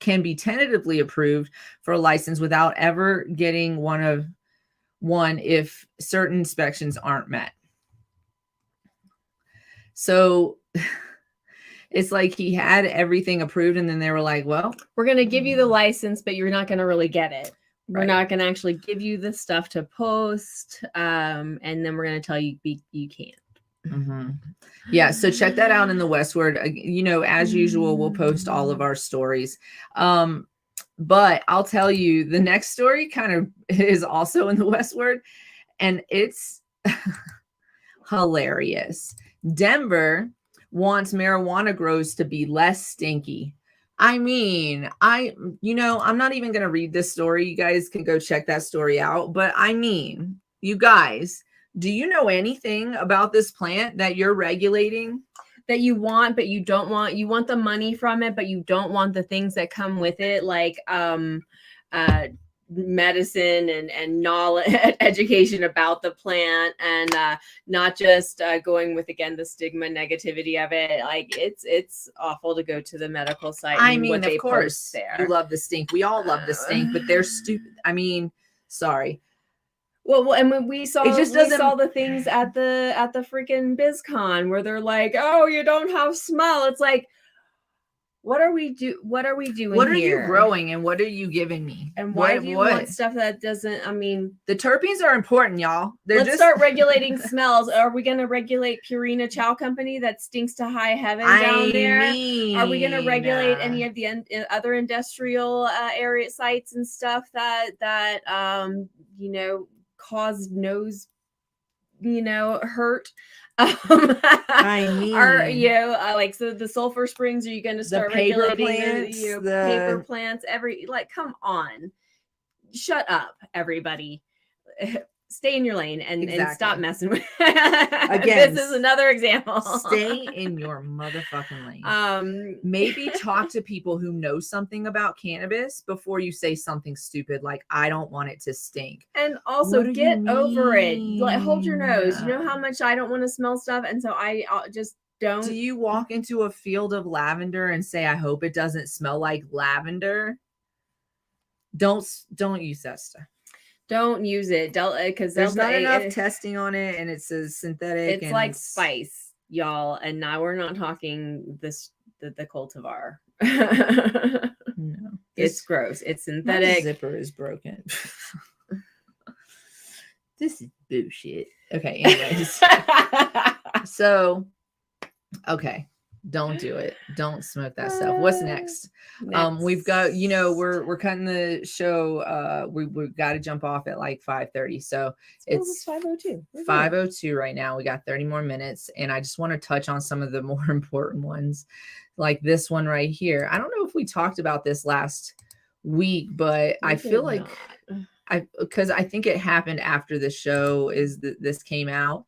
be tentatively approved for a license without ever getting one if certain inspections aren't met. So it's like he had everything approved, and then they were like, well, we're going to give you the license, but you're not going to really get it. We're Right. not going to actually give you the stuff to post. And then we're going to tell you you can't. Mm-hmm. Yeah, so check that out in the Westward. You know, as usual, we'll post all of our stories. But I'll tell you, the next story kind of is also in the Westward, and it's hilarious. Denver wants marijuana grows to be less stinky. I mean, I'm not even going to read this story. You guys can go check that story out. But I mean, you guys, do you know anything about this plant that you're regulating? That you want, but you don't want? You want the money from it, but you don't want the things that come with it, like medicine and knowledge, education about the plant, and not just going with, again, the stigma negativity of it. Like it's awful to go to the medical site. I mean, what they of course, there. You love the stink. We all love the stink, but they're stupid. I mean, sorry. Well, and when we saw the things at the freaking BizCon where they're like, "Oh, you don't have smell." It's like, what are we doing? What are you growing, and what are you giving me? And why do you want stuff that doesn't? I mean, the terpenes are important, y'all. Let's start regulating smells. Are we going to regulate Purina Chow Company that stinks to high heaven down there? Are we going to regulate any of the other industrial area sites and stuff that cause nose, hurt? I mean, like, so the sulfur springs, are you going to start regulating the paper plants? Come on, shut up, everybody. Stay in your lane and stop messing with. Again, this is another example. Stay in your motherfucking lane. Maybe talk to people who know something about cannabis before you say something stupid like, I don't want it to stink. And also get over it. Like, hold your nose. You know how much I don't want to smell stuff, and so I just don't. Do you walk into a field of lavender and say, I hope it doesn't smell like lavender? Don't use that stuff. Don't use it, because there's not enough testing on it, and it says synthetic. It's like spice, y'all, and now we're not talking the cultivar. No, it's gross. It's synthetic. My zipper is broken. This is bullshit. Okay, anyways. So, okay. Don't do it. Don't smoke that stuff. What's next? We've got, we're cutting the show. We've got to jump off at like 5:30. So it's 5:02. 5:02 right now. We got 30 more minutes, and I just want to touch on some of the more important ones, like this one right here. I don't know if we talked about this last week, but I feel like because I think it happened after the show this came out.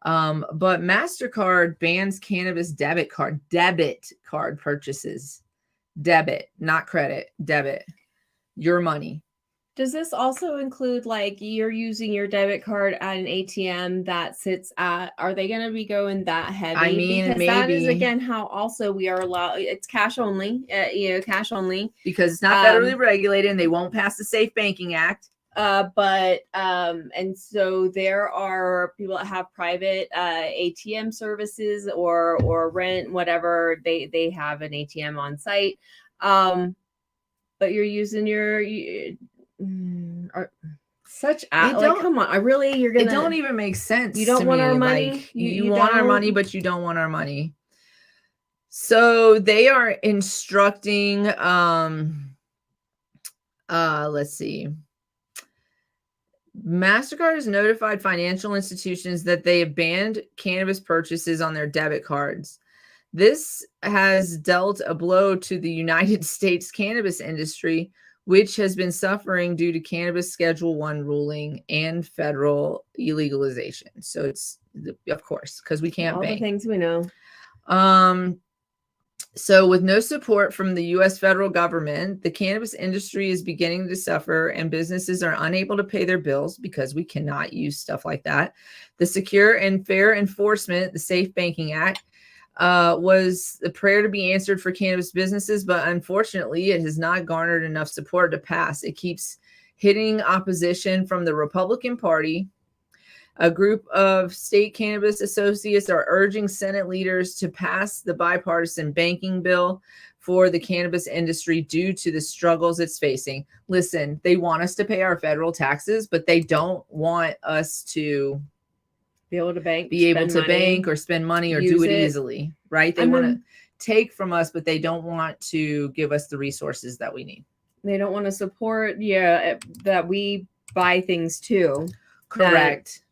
But MasterCard bans cannabis debit card purchases. Debit, not credit, debit. Your money. Does this also include, like, you're using your debit card at an ATM that sits at, are they going to be going that heavy? I mean, because maybe. That is, again, how also we are allowed, it's cash only, cash only. Because it's not federally regulated and they won't pass the Safe Banking Act. And so there are people that have private ATM services or rent, whatever, they have an ATM on site. But you're using come on, you're gonna, it don't even make sense. You don't want our money. Like, you want our money, but you don't want our money. So they are instructing, let's see. MasterCard has notified financial institutions that they have banned cannabis purchases on their debit cards. This has dealt a blow to the United States cannabis industry, which has been suffering due to cannabis Schedule I ruling and federal illegalization. So it's, of course, because we can't bank. All the things we know. So with no support from the U.S. federal government, the cannabis industry is beginning to suffer, and businesses are unable to pay their bills because we cannot use stuff like that. The Secure and Fair Enforcement, the Safe Banking Act, was the prayer to be answered for cannabis businesses, but unfortunately it has not garnered enough support to pass. It keeps hitting opposition from the Republican Party. A group of state cannabis associates are urging Senate leaders to pass the bipartisan banking bill for the cannabis industry due to the struggles it's facing. Listen, they want us to pay our federal taxes, but they don't want us to be able to bank or spend money or do it easily, right? They want to take from us, but they don't want to give us the resources that we need. They don't want to support, that we buy things too. Correct.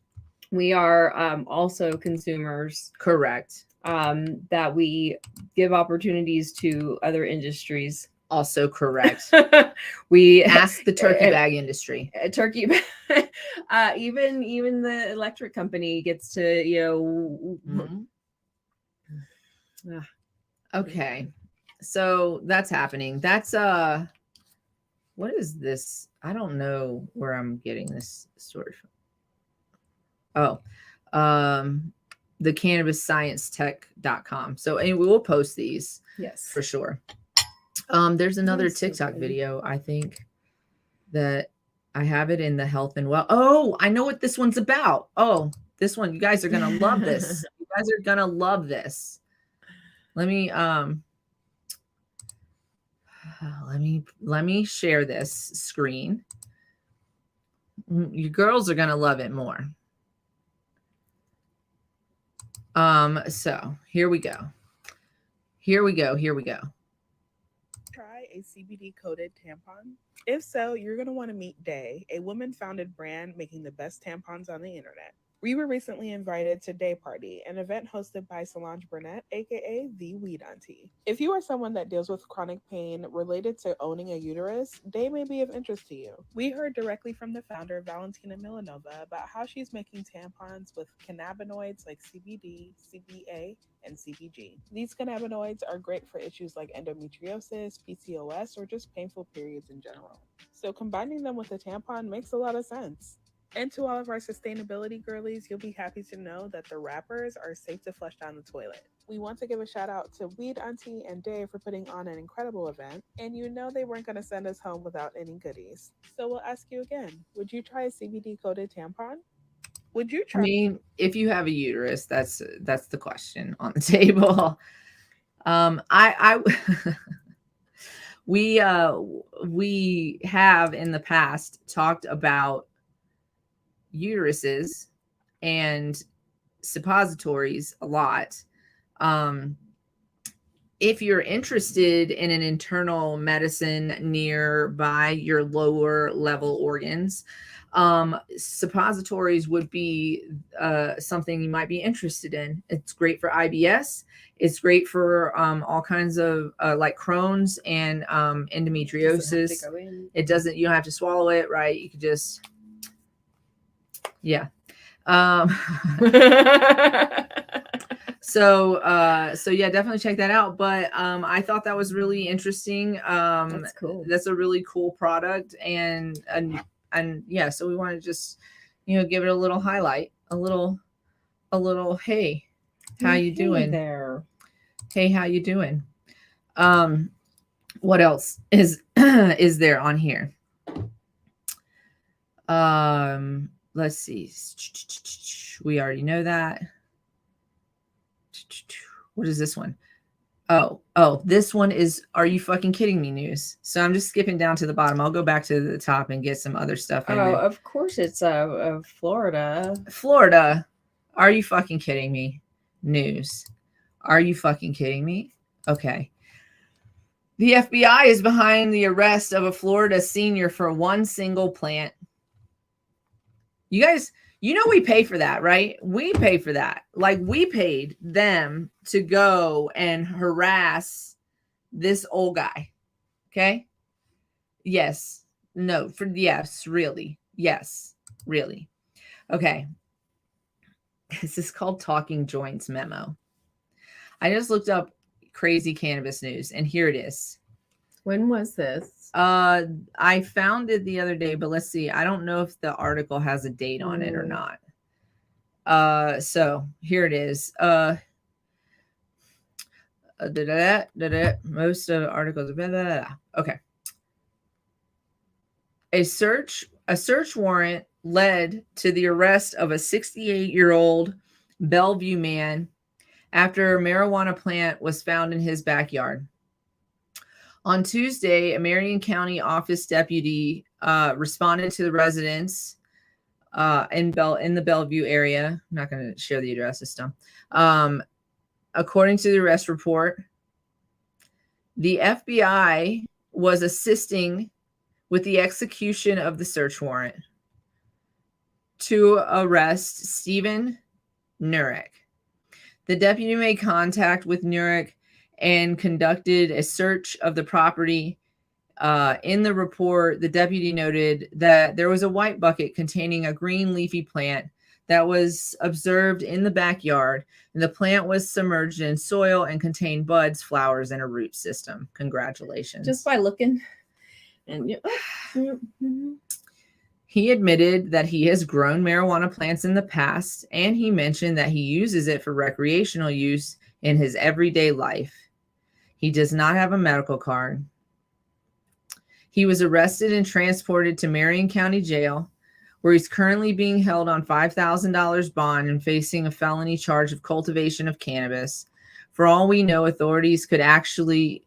We are also consumers. Correct. That we give opportunities to other industries. Also correct. We ask the turkey bag industry. Turkey bag. Even the electric company gets to, Okay. So that's happening. That's what is this? I don't know where I'm getting this story from. The cannabissciencetech.com. So anyway, we'll post these. Yes, for sure. There's another TikTok video, I think, that I have it in the health and well. Oh, I know what this one's about. Oh, this one. You guys are gonna love this. You guys are gonna love this. Let me share this screen. You girls are gonna love it more. So here we go. Try a CBD coated tampon? If so, you're going to want to meet Day, a woman founded brand making the best tampons on the internet. We were recently invited to Day Party, an event hosted by Solange Burnett, aka the Weed Auntie. If you are someone that deals with chronic pain related to owning a uterus, Day may be of interest to you. We heard directly from the founder, Valentina Milanova, about how she's making tampons with cannabinoids like CBD, CBA, and CBG. These cannabinoids are great for issues like endometriosis, PCOS, or just painful periods in general. So combining them with a tampon makes a lot of sense. And to all of our sustainability girlies, you'll be happy to know that the wrappers are safe to flush down the toilet. We want to give a shout out to Weed Auntie and Dave for putting on an incredible event, and you know they weren't going to send us home without any goodies. So we'll ask you again, would you try a CBD coated tampon? Would you try? I mean, if you have a uterus, that's the question on the table. We have in the past talked about uteruses and suppositories a lot. If you're interested in an internal medicine nearby your lower level organs, suppositories would be something you might be interested in. It's great for IBS. It's great for all kinds of like Crohn's and endometriosis. It doesn't, you don't have to swallow it, right? You could just, yeah. So yeah, definitely check that out. But I thought that was really interesting. That's cool. That's a really cool product, and yeah, so we want to just, give it a little highlight, a little hey, how you doing there? Hey, how you doing? What else is there on here? Let's see. We already know that. What is this one? Oh, this one is Are You Fucking Kidding Me news. So I'm just skipping down to the bottom. I'll go back to the top and get some other stuff in there. Of course it's Florida. Florida. Are you fucking kidding me? News. Are you fucking kidding me? Okay. The FBI is behind the arrest of a Florida senior for one single plant. You guys, we pay for that, right? We pay for that. Like, we paid them to go and harass this old guy. Okay? Yes. No. Yes, really. Yes, really. Okay. This is called Talking Joints Memo. I just looked up crazy cannabis news, and here it is. When was this? I found it the other day, but let's see. I don't know if the article has a date on it or not. So here it is. Most of the articles. Okay. A search warrant led to the arrest of a 68-year-old Bellevue man after a marijuana plant was found in his backyard. On Tuesday, a Marion County office deputy responded to the residents in the Bellevue area. I'm not going to share the address this time. According to the arrest report, the FBI was assisting with the execution of the search warrant to arrest Stephen Nurek. The deputy made contact with Nurek and conducted a search of the property. In the report, the deputy noted that there was a white bucket containing a green leafy plant that was observed in the backyard, and the plant was submerged in soil and contained buds, flowers, and a root system. Congratulations. Just by looking. And he admitted that he has grown marijuana plants in the past, and he mentioned that he uses it for recreational use in his everyday life. He does not have a medical card. He was arrested and transported to Marion County Jail, where he's currently being held on $5,000 bond and facing a felony charge of cultivation of cannabis. For all we know, authorities could actually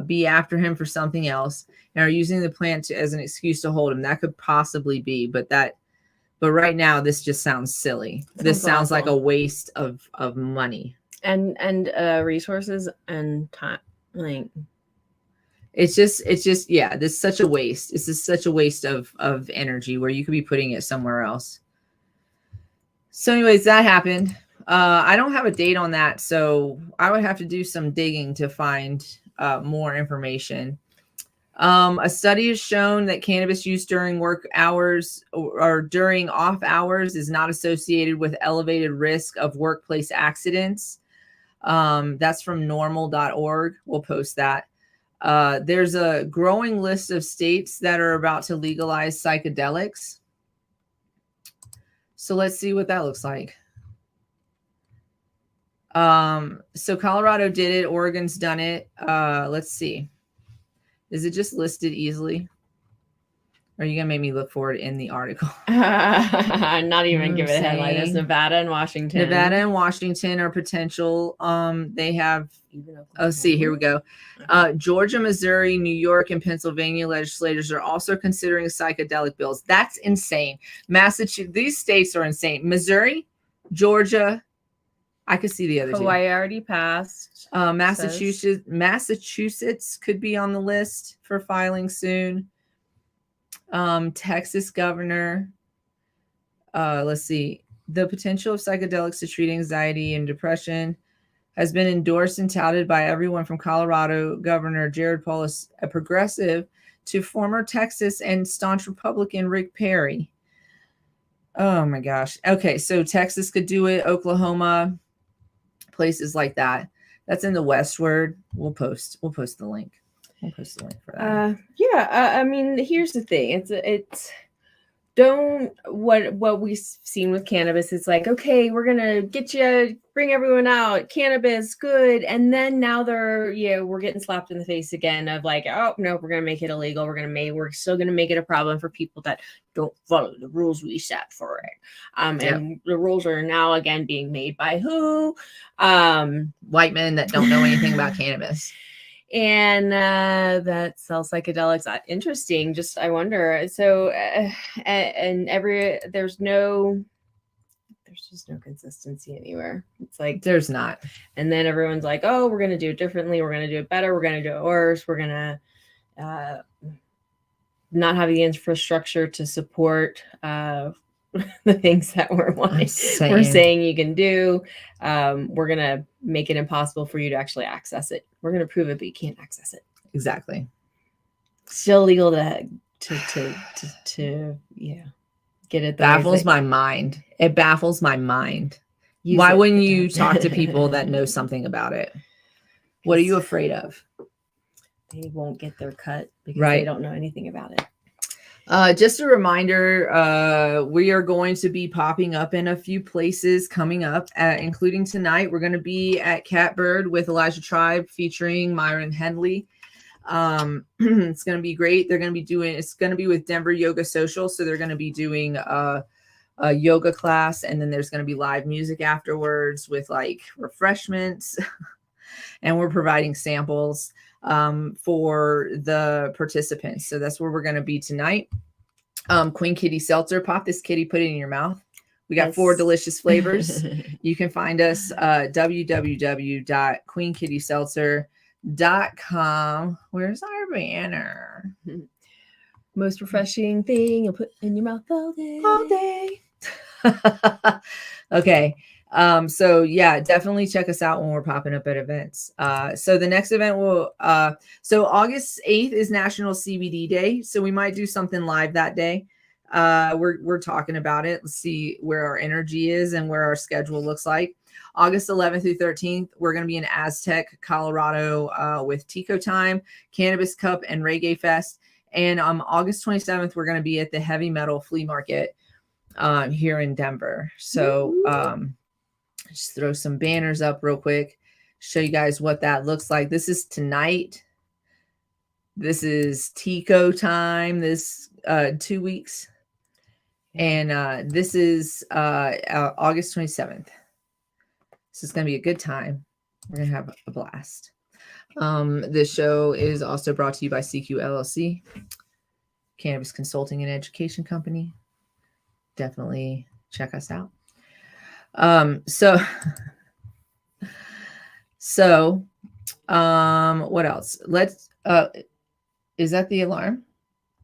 be after him for something else and are using the plant as an excuse to hold him. That could possibly be, but right now this just sounds silly. This sounds like a waste of money and resources and time. Like, it's just yeah, this is such a waste. This is such a waste of energy where you could be putting it somewhere else. So anyways, that happened. I don't have a date on that, so I would have to do some digging to find more information. A study has shown that cannabis use during work hours or during off hours is not associated with elevated risk of workplace accidents. That's from normal.org. We'll post that. There's a growing list of states that are about to legalize psychedelics. So let's see what that looks like. So Colorado did it. Oregon's done it. Let's see. Is it just listed easily? Or are you going to make me look for it in the article? Not even give it a headline. It's Nevada and Washington. Nevada and Washington are potential. They have, see, here we go. Georgia, Missouri, New York, and Pennsylvania legislators are also considering psychedelic bills. That's insane. Massachusetts, these states are insane. Missouri, Georgia, I could see the other two. Hawaii already passed. Massachusetts could be on the list for filing soon. Texas governor. Let's see. The potential of psychedelics to treat anxiety and depression has been endorsed and touted by everyone from Colorado Governor Jared Polis, a progressive, to former Texas and staunch Republican Rick Perry. Oh my gosh. Okay, so Texas could do it. Oklahoma, places like that. That's in the westward. We'll post the link. We'll post the link for that. I mean, here's the thing. It's don't what we've seen with cannabis. It's like, okay, we're gonna get you, bring everyone out, cannabis, good, and then now we're getting slapped in the face again of like, oh no, we're gonna make it illegal. We're still gonna make it a problem for people that don't follow the rules we set for it. And the rules are now again being made by who? White men that don't know anything about cannabis. And that sell psychedelics. Interesting. Just I wonder. So and there's just no consistency anywhere. It's like there's not. And then everyone's like, oh, we're gonna do it differently. We're gonna do it better. We're gonna do it worse. We're gonna not have the infrastructure to support the things that we're saying you can do. We're gonna make it impossible for you to actually access it. We're gonna prove it, but you can't access it. Exactly. Still legal to get it. Baffles my mind. It baffles my mind. Why wouldn't you talk to people that know something about it? What are you afraid of? They won't get their cut because they don't know anything about it. Just a reminder, we are going to be popping up in a few places coming up, including tonight. We're going to be at Catbird with Elijah Tribe featuring Myron Henley. It's going to be great. It's going to be with Denver Yoga Social. So they're going to be doing a yoga class, and then there's going to be live music afterwards with like refreshments. And we're providing samples for the participants. So that's where we're going to be tonight. Queen Kitty Seltzer. Pop this kitty, put it in your mouth. We got 4 delicious flavors. You can find us www.queenkittyseltzer.com. Where's our banner? Most refreshing thing you put in your mouth all day. All day. Okay. So yeah, definitely check us out when we're popping up at events. So the next event so August 8th is National CBD Day. So we might do something live that day. We're talking about it. Let's see where our energy is and where our schedule looks like. August 11th through 13th, we're going to be in Aztec, Colorado, with Tico Time, Cannabis Cup, and Reggae Fest. And August 27th, we're going to be at the Heavy Metal Flea Market here in Denver. So just throw some banners up real quick, show you guys what that looks like. This is tonight. This is Tico Time this 2 weeks. And this is August 27th. This is going to be a good time. We're going to have a blast. This show is also brought to you by CQ LLC, Cannabis Consulting and Education Company. Definitely check us out. What else? Is that the alarm?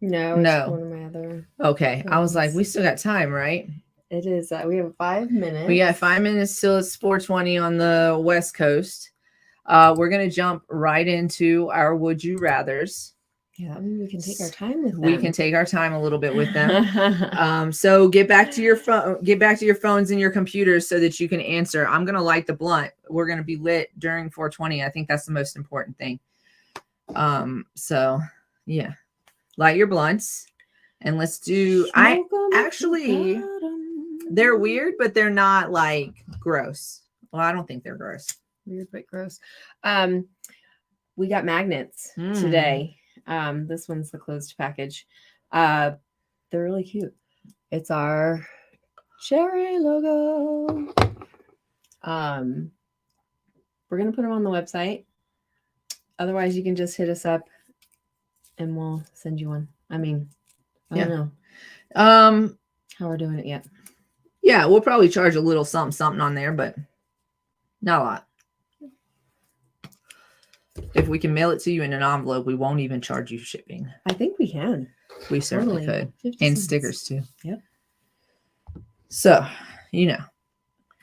No, it's one of my other. Okay. I was like, we still got time, right? It is. We have 5 minutes. We got 5 minutes till it's 4:20 on the West Coast. We're going to jump right into our Would You Rathers. Yeah, I mean, we can take our time with them. We can take our time a little bit with them. So get back to your phone, get back to your phones and your computers so that you can answer. I'm going to light the blunt. We're going to be lit during 4:20. I think that's the most important thing. So yeah, light your blunts and let's do, they're weird, but they're not like gross. Well, I don't think they're gross. Weird, but gross. We got magnets today. This one's the closed package. They're really cute. It's our cherry logo. We're gonna put them on the website. Otherwise, you can just hit us up and we'll send you one. I mean, I don't know how we're doing it yet. Yeah, we'll probably charge a little something on there, but not a lot. If we can mail it to you in an envelope, we won't even charge you shipping. I think we can. We certainly could. And stickers too. Yep. So,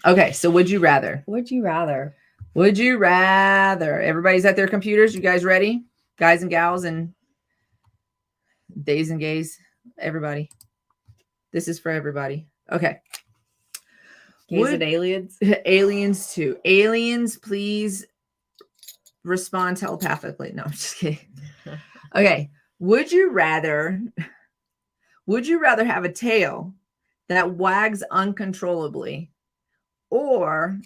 Okay, so would you rather? Would you rather? Would you rather? Everybody's at their computers. You guys ready? Guys and gals and days and gays. Everybody. This is for everybody. Okay. Gays and aliens? Aliens too. Aliens, please respond telepathically. No, I'm just kidding. Okay. Would you rather have a tail that wags uncontrollably or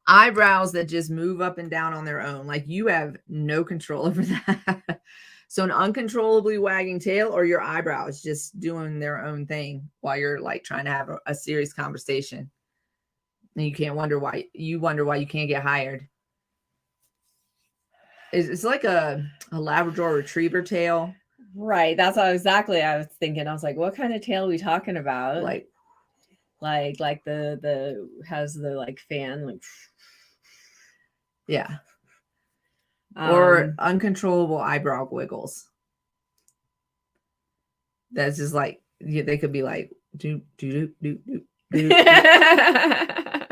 eyebrows that just move up and down on their own? Like you have no control over that. So an uncontrollably wagging tail or your eyebrows just doing their own thing while you're like trying to have a serious conversation. And you wonder why you can't get hired. It's like a Labrador Retriever tail. Right. That's exactly I was thinking. I was like, what kind of tail are we talking about? Like the has the like fan like yeah. Or uncontrollable eyebrow wiggles. That's just like they could be like do.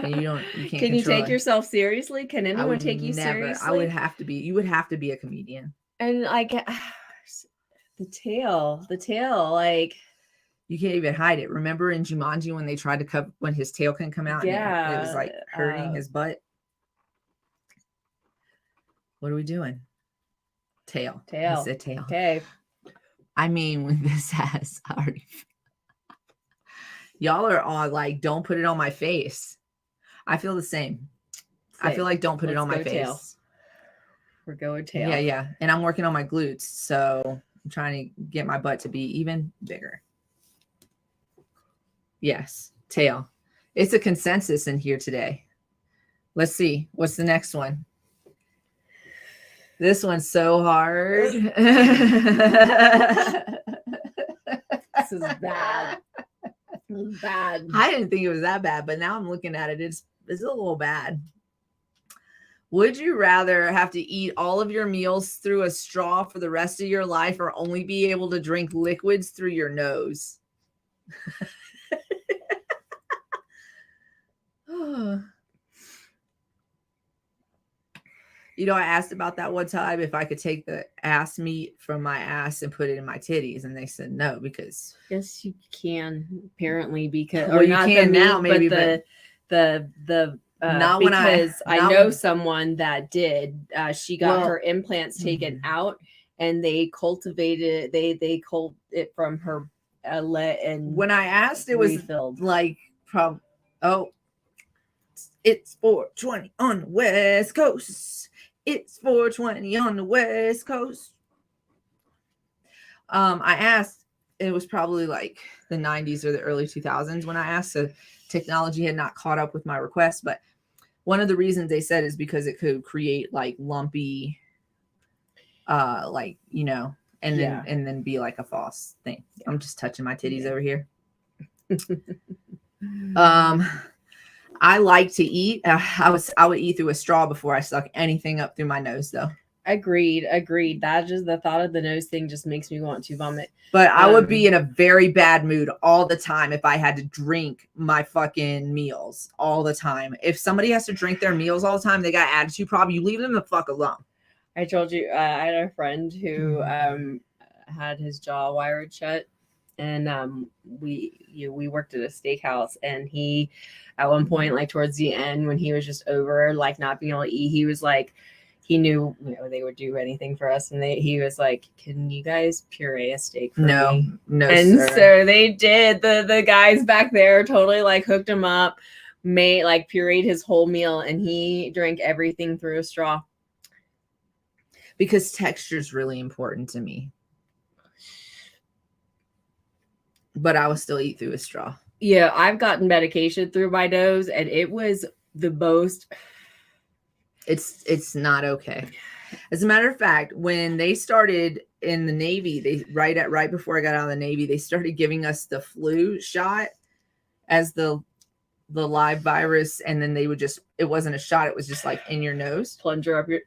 And you can't. Can you take yourself seriously? Can anyone take you seriously? I would have to be. You would have to be a comedian. And like the tail, like you can't even hide it. Remember in Jumanji when they tried to cover when his tail couldn't come out? Yeah, and it was like hurting his butt. What are we doing? Tail. I said tail. Okay. I mean, when this has already, y'all are all like, don't put it on my face. I feel the same. I feel like don't put it on my tail. face. We're going tail. Yeah. And I'm working on my glutes, so I'm trying to get my butt to be even bigger. Yes, tail. It's a consensus in here today. Let's see. What's the next one? This one's so hard. This is bad. This is bad. I didn't think it was that bad, but now I'm looking at it. It's a little bad. Would you rather have to eat all of your meals through a straw for the rest of your life or only be able to drink liquids through your nose? You know, I asked about that one time if I could take the ass meat from my ass and put it in my titties, and they said no because yes, you can apparently because well, or you not can the now meat, maybe, but the not because when I know someone that did. She got her implants taken out, and they cultivated they culled it from her and when I asked, it was refilled. like it's 420 on the West Coast. It's 420 on the West Coast. I asked, it was probably like the 90s or the early 2000s when I asked, so technology had not caught up with my request, but one of the reasons they said is because it could create like lumpy, like, you know, and then be like a false thing. I'm just touching my titties over here. I like to eat. I would eat through a straw before I suck anything up through my nose, though. Agreed. That just the thought of the nose thing just makes me want to vomit. But I would be in a very bad mood all the time if I had to drink my fucking meals all the time. If somebody has to drink their meals all the time, they got attitude problem. You leave them the fuck alone. I told you I had a friend who had his jaw wired shut. And we worked at a steakhouse, and he, at one point, like towards the end, when he was just over, like not being able to eat, he was like, he knew, you know, they would do anything for us, and he was like, "Can you guys puree a steak for me?" No, and sir. So they did. The guys back there totally like hooked him up, made like pureed his whole meal, and he drank everything through a straw because texture is really important to me. But I would still eat through a straw. Yeah, I've gotten medication through my nose, and it was the most. It's not okay. As a matter of fact, when they started in the Navy, they right before I got out of the Navy, they started giving us the flu shot as the live virus, and then they would just, it wasn't a shot, it was just like in your nose. Plunger up your.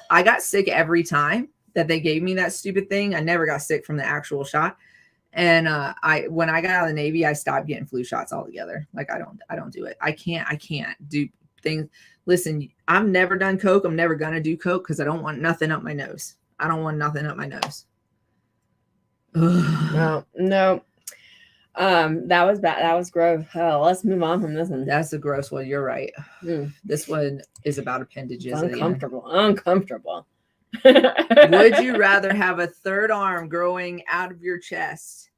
I got sick every time that they gave me that stupid thing. I never got sick from the actual shot. And when I got out of the Navy, I stopped getting flu shots altogether. Like I don't do it. I can't do things. Listen, I've never done coke. I'm never gonna do coke because I don't want nothing up my nose. I don't want nothing up my nose. No. That was bad. That was gross. Oh, let's move on from this one. That's a gross one. You're right. This one is about appendages. Uncomfortable. Would you rather have a third arm growing out of your chest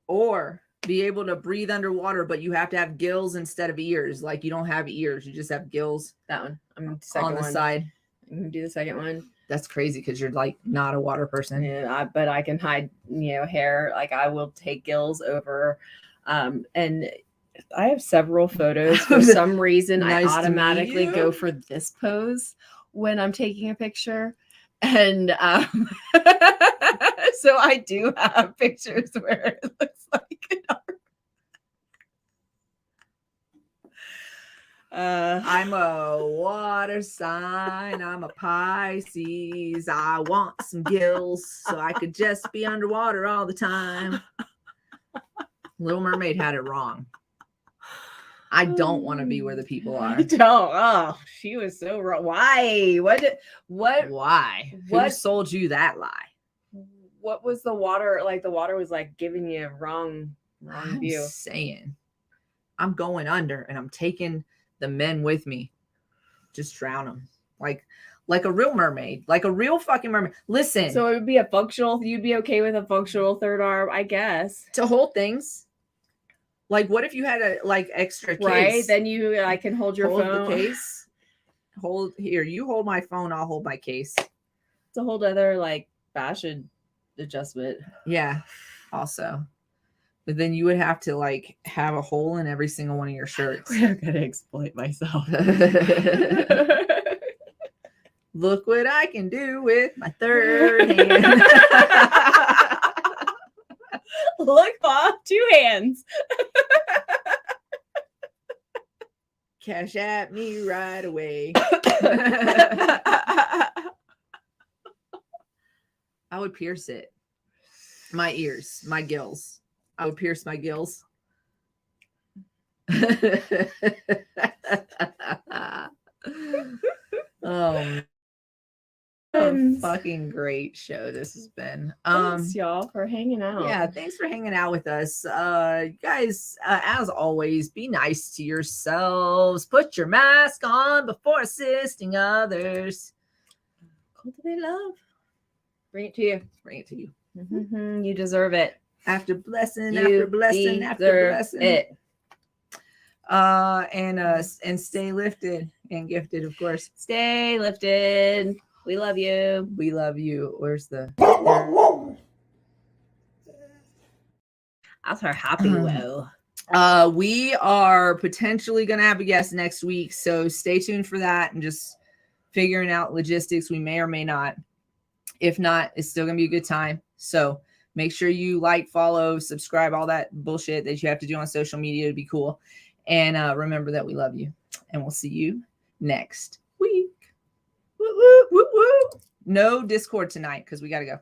or be able to breathe underwater, but you have to have gills instead of ears? Like you don't have ears, you just have gills. That one. I'm on the side. I'm gonna do the second one. That's crazy because you're like not a water person. Yeah, but I can hide, hair. Like I will take gills over, and I have several photos. For some reason, Nice I automatically go for this pose when I'm taking a picture. And so I do have pictures where it looks like an arm. I'm a water sign. I'm a Pisces. I want some gills so I could just be underwater all the time. Little Mermaid had it wrong. I don't want to be where the people are. Oh, she was so wrong. Why? Why? Who sold you that lie? What was the water like? The water was like giving you a wrong view. I'm saying, I'm going under and I'm taking the men with me. Just drown them. like a real mermaid, like a real fucking mermaid. Listen. So it would be a functional. You'd be okay with a functional third arm, I guess, to hold things. Like, what if you had a like extra case? Right, then I can hold your phone. The case. Hold here. You hold my phone. I'll hold my case. It's a whole other like fashion adjustment. Yeah. Also, but then you would have to like have a hole in every single one of your shirts. I'm gonna exploit myself. Look what I can do with my third hand. Look, Bob, 2 hands. Cash at me right away. I would pierce it. My ears, my gills. I would pierce my gills. Oh, a fucking great show this has been. Thanks, y'all, for hanging out. Yeah, thanks for hanging out with us. Guys, as always, be nice to yourselves. Put your mask on before assisting others. Cultivate love. Bring it to you. Bring it to you. Mm-hmm. You deserve it. After blessing, You after blessing, after blessing. It. And stay lifted and gifted, of course. Stay lifted. We love you. We love you. Where's the? That's our happy woe. We are potentially going to have a guest next week, so stay tuned for that and just figuring out logistics. We may or may not. If not, it's still going to be a good time. So make sure you like, follow, subscribe, all that bullshit that you have to do on social media to be cool. And remember that we love you. And we'll see you next week. Woo, woo, woo, woo. No Discord tonight because we got to go.